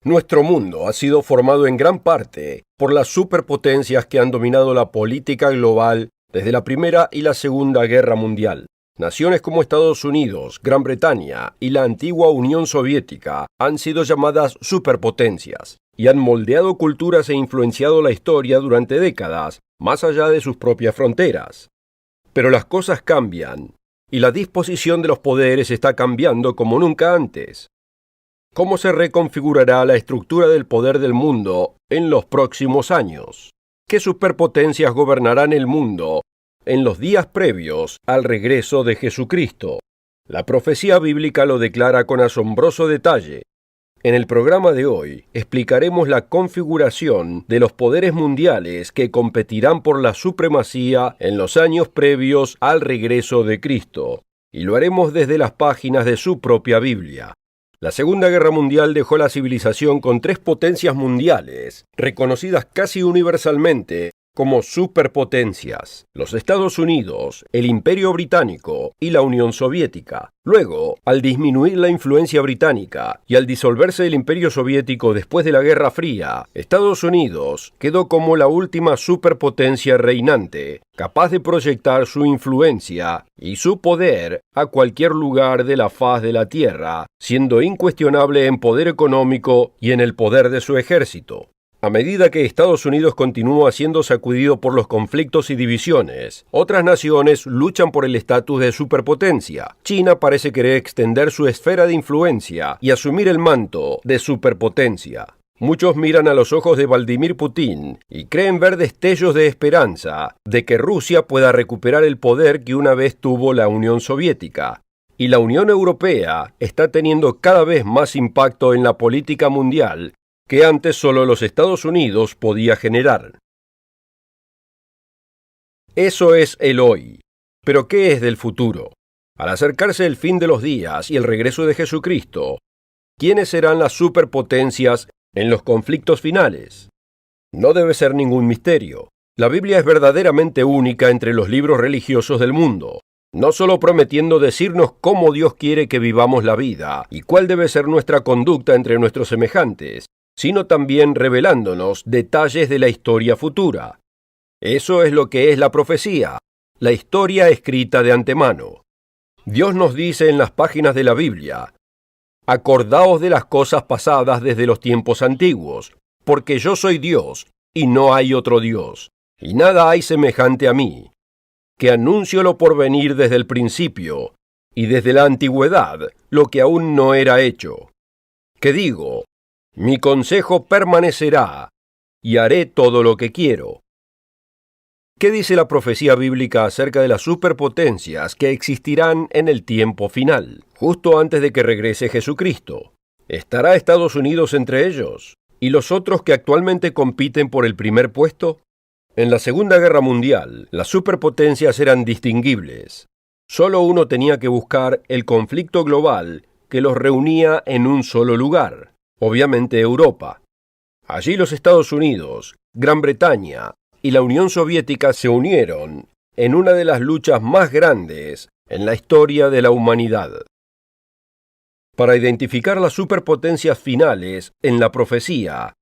Nuestro mundo ha sido formado en gran parte por las superpotencias que han dominado la política global desde la Primera y la Segunda Guerra Mundial. Naciones como Estados Unidos, Gran Bretaña y la antigua Unión Soviética han sido llamadas superpotencias y han moldeado culturas e influenciado la historia durante décadas, más allá de sus propias fronteras. Pero las cosas cambian, y la disposición de los poderes está cambiando como nunca antes. ¿Cómo se reconfigurará la estructura del poder del mundo en los próximos años? ¿Qué superpotencias gobernarán el mundo en los días previos al regreso de Jesucristo? La profecía bíblica lo declara con asombroso detalle. En el programa de hoy explicaremos la configuración de los poderes mundiales que competirán por la supremacía en los años previos al regreso de Cristo, y lo haremos desde las páginas de su propia Biblia. La Segunda Guerra Mundial dejó la civilización con tres potencias mundiales, reconocidas casi universalmente como superpotencias: los Estados Unidos, el Imperio Británico y la Unión Soviética. Luego, al disminuir la influencia británica y al disolverse el Imperio Soviético después de la Guerra Fría, Estados Unidos quedó como la última superpotencia reinante, capaz de proyectar su influencia y su poder a cualquier lugar de la faz de la Tierra, siendo incuestionable en poder económico y en el poder de su ejército. A medida que Estados Unidos continúa siendo sacudido por los conflictos y divisiones, otras naciones luchan por el estatus de superpotencia. China parece querer extender su esfera de influencia y asumir el manto de superpotencia. Muchos miran a los ojos de Vladimir Putin y creen ver destellos de esperanza de que Rusia pueda recuperar el poder que una vez tuvo la Unión Soviética. Y la Unión Europea está teniendo cada vez más impacto en la política mundial que antes solo los Estados Unidos podía generar. Eso es el hoy. Pero ¿qué es del futuro? Al acercarse el fin de los días y el regreso de Jesucristo, ¿quiénes serán las superpotencias en los conflictos finales? No debe ser ningún misterio. La Biblia es verdaderamente única entre los libros religiosos del mundo, no solo prometiendo decirnos cómo Dios quiere que vivamos la vida y cuál debe ser nuestra conducta entre nuestros semejantes, sino también revelándonos detalles de la historia futura. Eso es lo que es la profecía, la historia escrita de antemano. Dios nos dice en las páginas de la Biblia: acordaos de las cosas pasadas desde los tiempos antiguos, porque yo soy Dios, y no hay otro Dios, y nada hay semejante a mí, que anuncio lo por venir desde el principio, y desde la antigüedad, lo que aún no era hecho. Que digo: mi consejo permanecerá, y haré todo lo que quiero. ¿Qué dice la profecía bíblica acerca de las superpotencias que existirán en el tiempo final, justo antes de que regrese Jesucristo? ¿Estará Estados Unidos entre ellos? ¿Y los otros que actualmente compiten por el primer puesto? En la Segunda Guerra Mundial, las superpotencias eran distinguibles. Solo uno tenía que buscar el conflicto global que los reunía en un solo lugar. Obviamente Europa. Allí los Estados Unidos, Gran Bretaña y la Unión Soviética se unieron en una de las luchas más grandes en la historia de la humanidad. Para identificar las superpotencias finales en la profecía,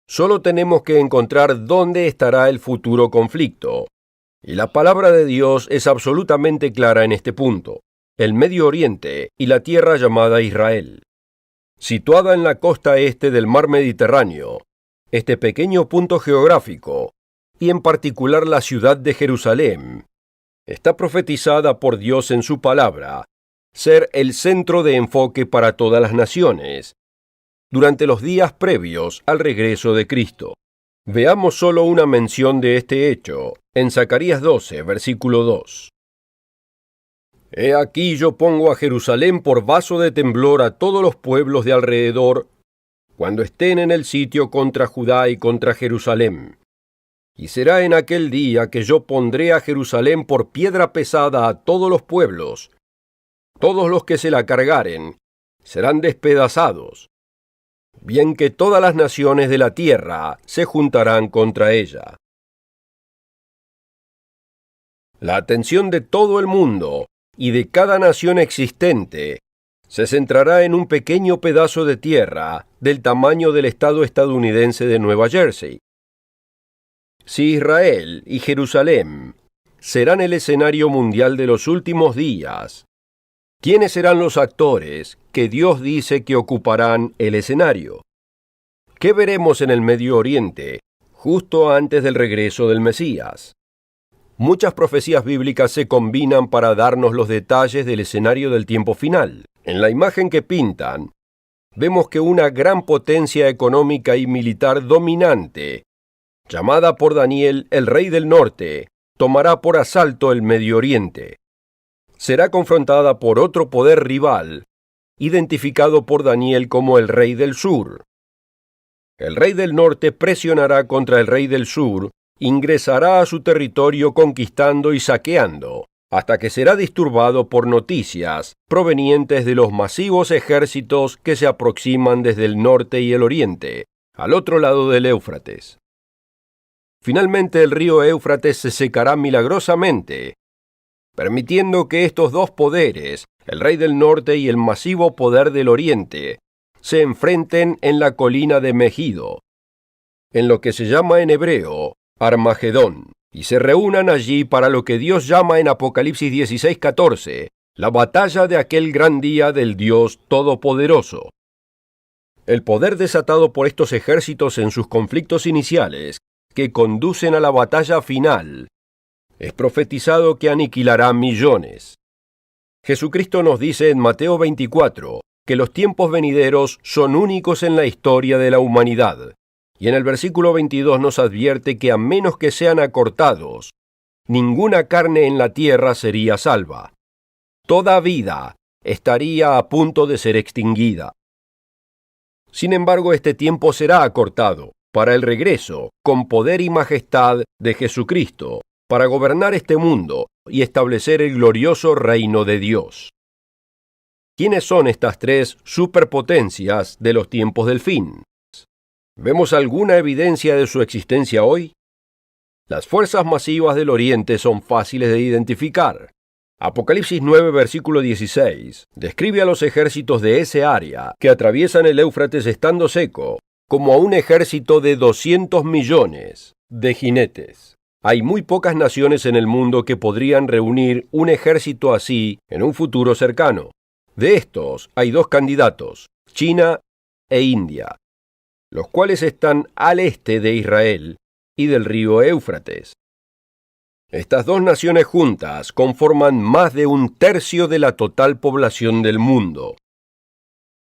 solo tenemos que encontrar dónde estará el futuro conflicto. Y la palabra de Dios es absolutamente clara en este punto: el Medio Oriente y la tierra llamada Israel. Situada en la costa este del mar Mediterráneo, este pequeño punto geográfico, y en particular la ciudad de Jerusalén, está profetizada por Dios en su palabra ser el centro de enfoque para todas las naciones durante los días previos al regreso de Cristo. Veamos solo una mención de este hecho en Zacarías 12, versículo 2. He aquí yo pongo a Jerusalén por vaso de temblor a todos los pueblos de alrededor, cuando estén en el sitio contra Judá y contra Jerusalén. Y será en aquel día que yo pondré a Jerusalén por piedra pesada a todos los pueblos. Todos los que se la cargaren serán despedazados, bien que todas las naciones de la tierra se juntarán contra ella. La atención de todo el mundo y de cada nación existente se centrará en un pequeño pedazo de tierra del tamaño del estado estadounidense de Nueva Jersey. Si Israel y Jerusalén serán el escenario mundial de los últimos días, ¿quiénes serán los actores que Dios dice que ocuparán el escenario? ¿Qué veremos en el Medio Oriente justo antes del regreso del Mesías? Muchas profecías bíblicas se combinan para darnos los detalles del escenario del tiempo final. En la imagen que pintan, vemos que una gran potencia económica y militar dominante, llamada por Daniel el Rey del Norte, tomará por asalto el Medio Oriente. Será confrontada por otro poder rival, identificado por Daniel como el Rey del Sur. El Rey del Norte presionará contra el Rey del Sur, ingresará a su territorio conquistando y saqueando, hasta que será disturbado por noticias provenientes de los masivos ejércitos que se aproximan desde el norte y el oriente, al otro lado del Éufrates. Finalmente el río Éufrates se secará milagrosamente, permitiendo que estos dos poderes, el rey del norte y el masivo poder del oriente, se enfrenten en la colina de Megido, en lo que se llama en hebreo Armagedón, y se reúnan allí para lo que Dios llama en Apocalipsis 16:14, la batalla de aquel gran día del Dios Todopoderoso. El poder desatado por estos ejércitos en sus conflictos iniciales, que conducen a la batalla final, es profetizado que aniquilará millones. Jesucristo nos dice en Mateo 24 que los tiempos venideros son únicos en la historia de la humanidad, y en el versículo 22 nos advierte que a menos que sean acortados, ninguna carne en la tierra sería salva. Toda vida estaría a punto de ser extinguida. Sin embargo, este tiempo será acortado para el regreso, con poder y majestad, de Jesucristo, para gobernar este mundo y establecer el glorioso reino de Dios. ¿Quiénes son estas tres superpotencias de los tiempos del fin? ¿Vemos alguna evidencia de su existencia hoy? Las fuerzas masivas del Oriente son fáciles de identificar. Apocalipsis 9, versículo 16, describe a los ejércitos de ese área que atraviesan el Éufrates estando seco, como a un ejército de 200 millones de jinetes. Hay muy pocas naciones en el mundo que podrían reunir un ejército así en un futuro cercano. De estos hay dos candidatos, China e India, los cuales están al este de Israel y del río Éufrates. Estas dos naciones juntas conforman más de un tercio de la total población del mundo.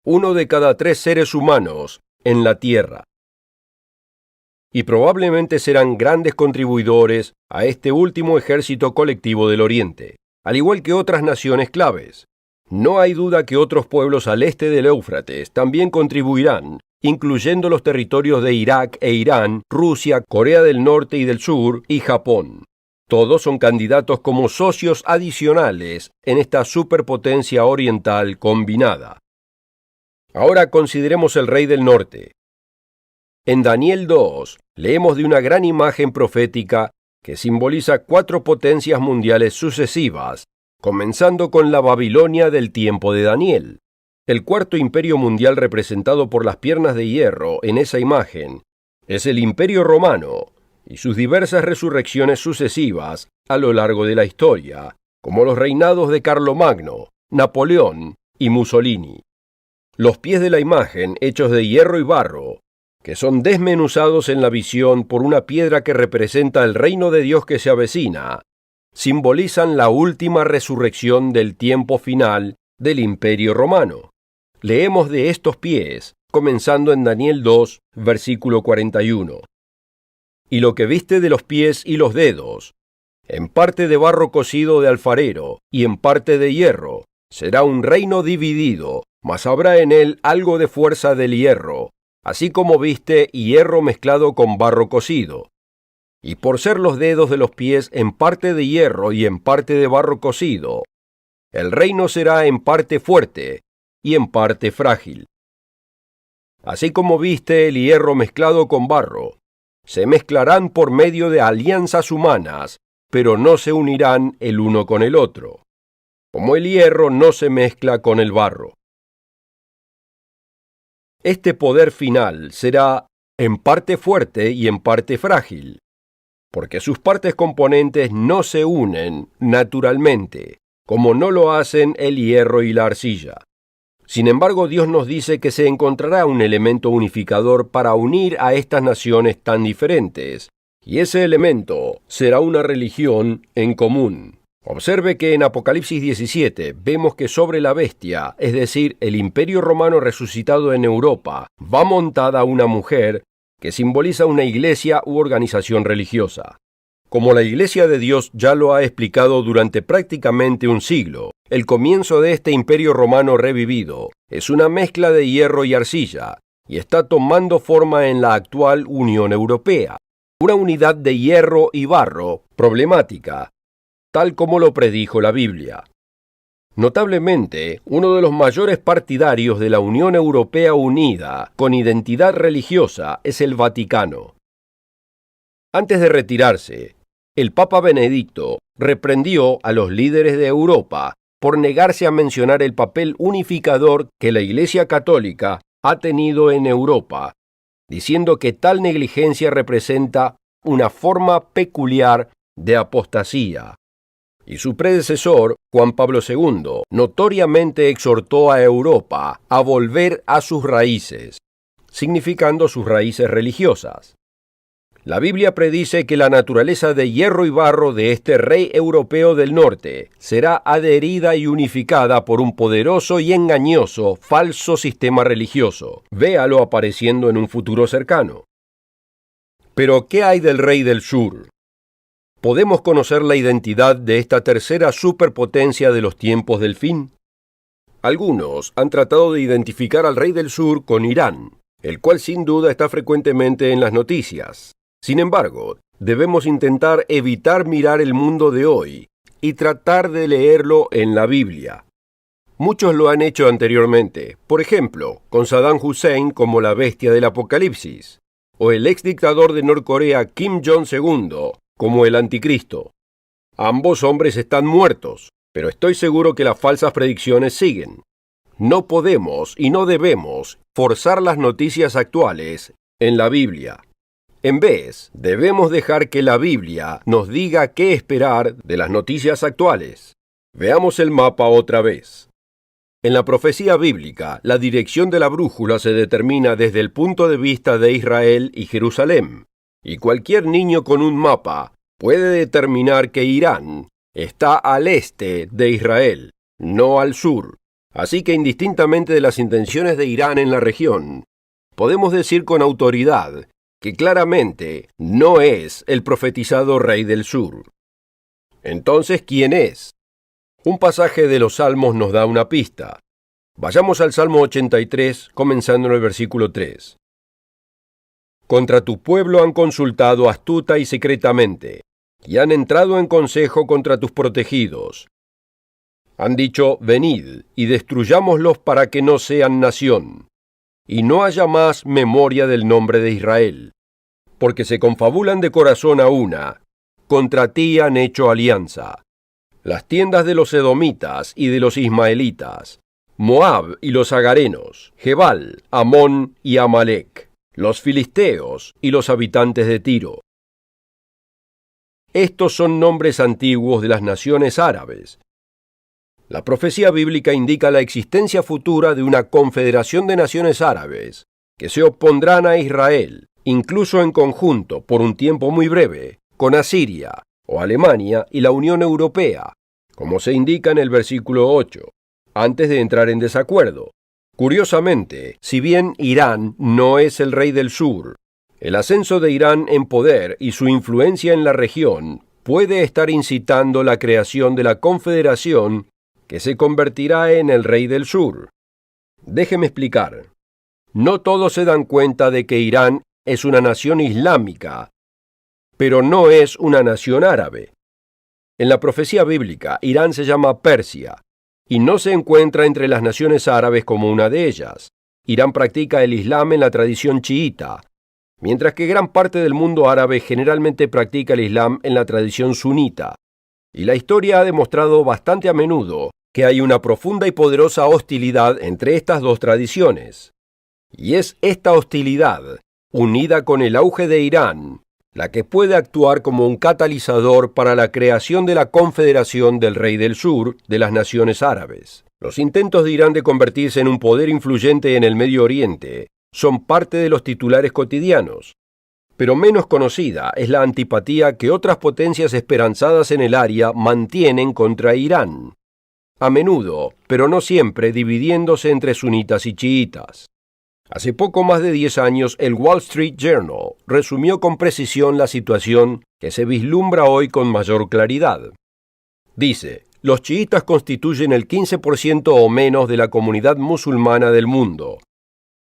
1 de cada 3 seres humanos en la Tierra. Y probablemente serán grandes contribuidores a este último ejército colectivo del Oriente, al igual que otras naciones claves. No hay duda que otros pueblos al este del Éufrates también contribuirán, incluyendo los territorios de Irak e Irán, Rusia, Corea del Norte y del Sur y Japón. Todos son candidatos como socios adicionales en esta superpotencia oriental combinada. Ahora consideremos el rey del norte. En Daniel 2 leemos de una gran imagen profética que simboliza 4 potencias mundiales sucesivas, comenzando con la Babilonia del tiempo de Daniel. El cuarto imperio mundial representado por las piernas de hierro en esa imagen es el Imperio Romano y sus diversas resurrecciones sucesivas a lo largo de la historia, como los reinados de Carlomagno, Napoleón y Mussolini. Los pies de la imagen, hechos de hierro y barro, que son desmenuzados en la visión por una piedra que representa el reino de Dios que se avecina, simbolizan la última resurrección del tiempo final del Imperio Romano. Leemos de estos pies, comenzando en Daniel 2, versículo 41. Y lo que viste de los pies y los dedos, en parte de barro cocido de alfarero y en parte de hierro, será un reino dividido, mas habrá en él algo de fuerza del hierro, así como viste hierro mezclado con barro cocido. Y por ser los dedos de los pies en parte de hierro y en parte de barro cocido, el reino será en parte fuerte y en parte frágil. Así como viste el hierro mezclado con barro, se mezclarán por medio de alianzas humanas, pero no se unirán el uno con el otro, como el hierro no se mezcla con el barro. Este poder final será en parte fuerte y en parte frágil, porque sus partes componentes no se unen naturalmente, como no lo hacen el hierro y la arcilla. Sin embargo, Dios nos dice que se encontrará un elemento unificador para unir a estas naciones tan diferentes, y ese elemento será una religión en común. Observe que en Apocalipsis 17 vemos que sobre la bestia, es decir, el imperio romano resucitado en Europa, va montada una mujer que simboliza una iglesia u organización religiosa. Como la Iglesia de Dios ya lo ha explicado durante prácticamente un siglo, el comienzo de este imperio romano revivido es una mezcla de hierro y arcilla, y está tomando forma en la actual Unión Europea, una unidad de hierro y barro problemática, tal como lo predijo la Biblia. Notablemente, uno de los mayores partidarios de la Unión Europea unida, con identidad religiosa, es el Vaticano. Antes de retirarse, el Papa Benedicto reprendió a los líderes de Europa por negarse a mencionar el papel unificador que la Iglesia Católica ha tenido en Europa, diciendo que tal negligencia representa una forma peculiar de apostasía. Y su predecesor, Juan Pablo II, notoriamente exhortó a Europa a volver a sus raíces, significando sus raíces religiosas. La Biblia predice que la naturaleza de hierro y barro de este rey europeo del norte será adherida y unificada por un poderoso y engañoso falso sistema religioso. Véalo apareciendo en un futuro cercano. Pero, ¿qué hay del rey del sur? ¿Podemos conocer la identidad de esta tercera superpotencia de los tiempos del fin? Algunos han tratado de identificar al rey del sur con Irán, el cual sin duda está frecuentemente en las noticias. Sin embargo, debemos intentar evitar mirar el mundo de hoy y tratar de leerlo en la Biblia. Muchos lo han hecho anteriormente, por ejemplo, con Saddam Hussein como la bestia del Apocalipsis, o el ex dictador de Norcorea Kim Jong-il como el anticristo. Ambos hombres están muertos, pero estoy seguro que las falsas predicciones siguen. No podemos y no debemos forzar las noticias actuales en la Biblia. En vez, debemos dejar que la Biblia nos diga qué esperar de las noticias actuales. Veamos el mapa otra vez. En la profecía bíblica, la dirección de la brújula se determina desde el punto de vista de Israel y Jerusalén, y cualquier niño con un mapa puede determinar que Irán está al este de Israel, no al sur. Así que indistintamente de las intenciones de Irán en la región, podemos decir con autoridad que claramente no es el profetizado rey del sur. Entonces, ¿quién es? Un pasaje de los Salmos nos da una pista. Vayamos al Salmo 83, comenzando en el versículo 3. Contra tu pueblo han consultado astuta y secretamente, y han entrado en consejo contra tus protegidos. Han dicho, venid, y destruyámoslos para que no sean nación, y no haya más memoria del nombre de Israel, porque se confabulan de corazón a una, contra ti han hecho alianza. Las tiendas de los edomitas y de los ismaelitas, Moab y los agarenos, Gebal, Amón y Amalec, los filisteos y los habitantes de Tiro. Estos son nombres antiguos de las naciones árabes. La profecía bíblica indica la existencia futura de una confederación de naciones árabes que se opondrán a Israel, incluso en conjunto, por un tiempo muy breve, con Asiria o Alemania y la Unión Europea, como se indica en el versículo 8, antes de entrar en desacuerdo. Curiosamente, si bien Irán no es el rey del sur, el ascenso de Irán en poder y su influencia en la región puede estar incitando la creación de la confederación que se convertirá en el rey del sur. Déjeme explicar. No todos se dan cuenta de que Irán es una nación islámica, pero no es una nación árabe. En la profecía bíblica, Irán se llama Persia, y no se encuentra entre las naciones árabes como una de ellas. Irán practica el Islam en la tradición chiita, mientras que gran parte del mundo árabe generalmente practica el Islam en la tradición sunita. Y la historia ha demostrado bastante a menudo que hay una profunda y poderosa hostilidad entre estas dos tradiciones. Y es esta hostilidad, unida con el auge de Irán, la que puede actuar como un catalizador para la creación de la Confederación del Rey del Sur de las Naciones Árabes. Los intentos de Irán de convertirse en un poder influyente en el Medio Oriente son parte de los titulares cotidianos, pero menos conocida es la antipatía que otras potencias esperanzadas en el área mantienen contra Irán, a menudo, pero no siempre, dividiéndose entre sunitas y chiitas. Hace poco más de 10 años, el Wall Street Journal resumió con precisión la situación que se vislumbra hoy con mayor claridad. Dice: los chiitas constituyen el 15% o menos de la comunidad musulmana del mundo.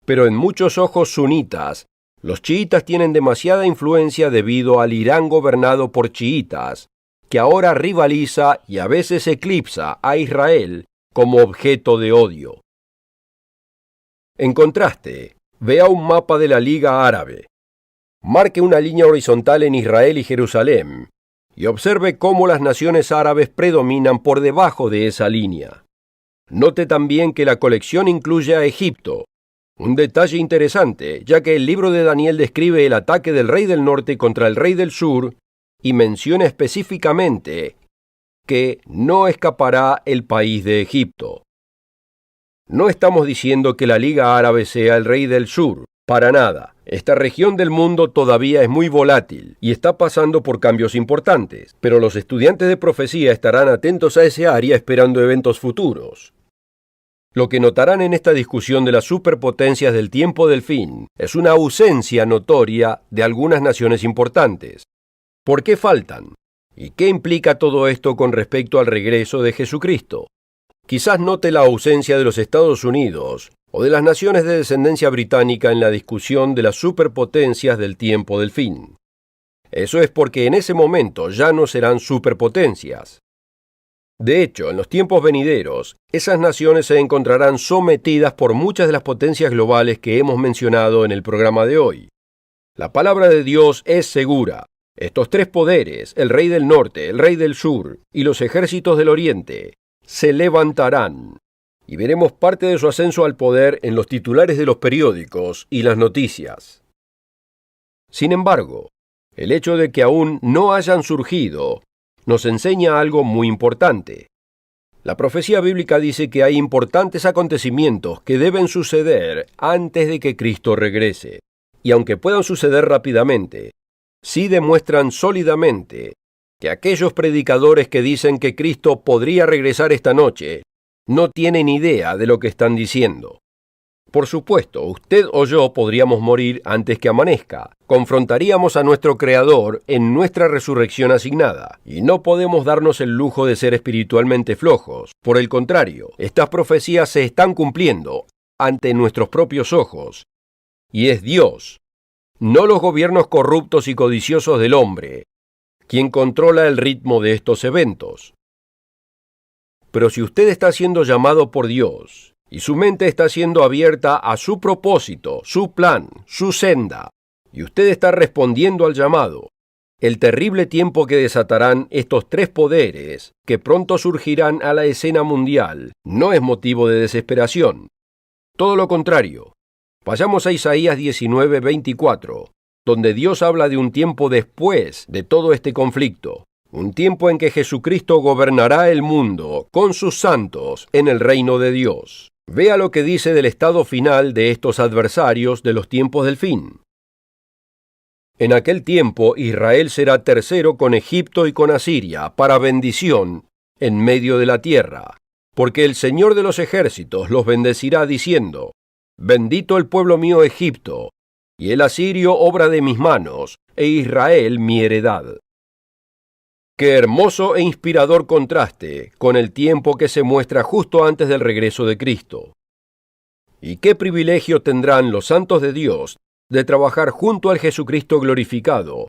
Pero en muchos ojos sunitas, los chiitas tienen demasiada influencia debido al Irán gobernado por chiitas, que ahora rivaliza y a veces eclipsa a Israel como objeto de odio. En contraste, vea un mapa de la Liga Árabe. Marque una línea horizontal en Israel y Jerusalén, y observe cómo las naciones árabes predominan por debajo de esa línea. Note también que la colección incluye a Egipto, un detalle interesante, ya que el libro de Daniel describe el ataque del rey del norte contra el rey del sur y menciona específicamente que no escapará el país de Egipto. No estamos diciendo que la Liga Árabe sea el rey del sur, para nada. Esta región del mundo todavía es muy volátil y está pasando por cambios importantes, pero los estudiantes de profecía estarán atentos a ese área esperando eventos futuros. Lo que notarán en esta discusión de las superpotencias del tiempo del fin es una ausencia notoria de algunas naciones importantes. ¿Por qué faltan? ¿Y qué implica todo esto con respecto al regreso de Jesucristo? Quizás note la ausencia de los Estados Unidos o de las naciones de descendencia británica en la discusión de las superpotencias del tiempo del fin. Eso es porque en ese momento ya no serán superpotencias. De hecho, en los tiempos venideros, esas naciones se encontrarán sometidas por muchas de las potencias globales que hemos mencionado en el programa de hoy. La palabra de Dios es segura. Estos tres poderes, el rey del norte, el rey del sur y los ejércitos del oriente, se levantarán, y veremos parte de su ascenso al poder en los titulares de los periódicos y las noticias. Sin embargo, el hecho de que aún no hayan surgido nos enseña algo muy importante. La profecía bíblica dice que hay importantes acontecimientos que deben suceder antes de que Cristo regrese, y aunque puedan suceder rápidamente, sí demuestran sólidamente que aquellos predicadores que dicen que Cristo podría regresar esta noche no tienen idea de lo que están diciendo. Por supuesto, usted o yo podríamos morir antes que amanezca. Confrontaríamos a nuestro Creador en nuestra resurrección asignada, y no podemos darnos el lujo de ser espiritualmente flojos. Por el contrario, estas profecías se están cumpliendo ante nuestros propios ojos, y es Dios, no los gobiernos corruptos y codiciosos del hombre, quien controla el ritmo de estos eventos. Pero si usted está siendo llamado por Dios, y su mente está siendo abierta a su propósito, su plan, su senda, y usted está respondiendo al llamado, el terrible tiempo que desatarán estos tres poderes, que pronto surgirán a la escena mundial, no es motivo de desesperación. Todo lo contrario. Vayamos a Isaías 19:24. Donde Dios habla de un tiempo después de todo este conflicto, un tiempo en que Jesucristo gobernará el mundo con sus santos en el reino de Dios. Vea lo que dice del estado final de estos adversarios de los tiempos del fin. En aquel tiempo Israel será tercero con Egipto y con Asiria para bendición en medio de la tierra, porque el Señor de los ejércitos los bendecirá diciendo: bendito el pueblo mío Egipto, y el asirio obra de mis manos, e Israel mi heredad. Qué hermoso e inspirador contraste con el tiempo que se muestra justo antes del regreso de Cristo. Y qué privilegio tendrán los santos de Dios de trabajar junto al Jesucristo glorificado,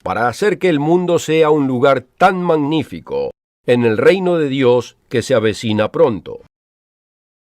para hacer que el mundo sea un lugar tan magnífico en el reino de Dios que se avecina pronto.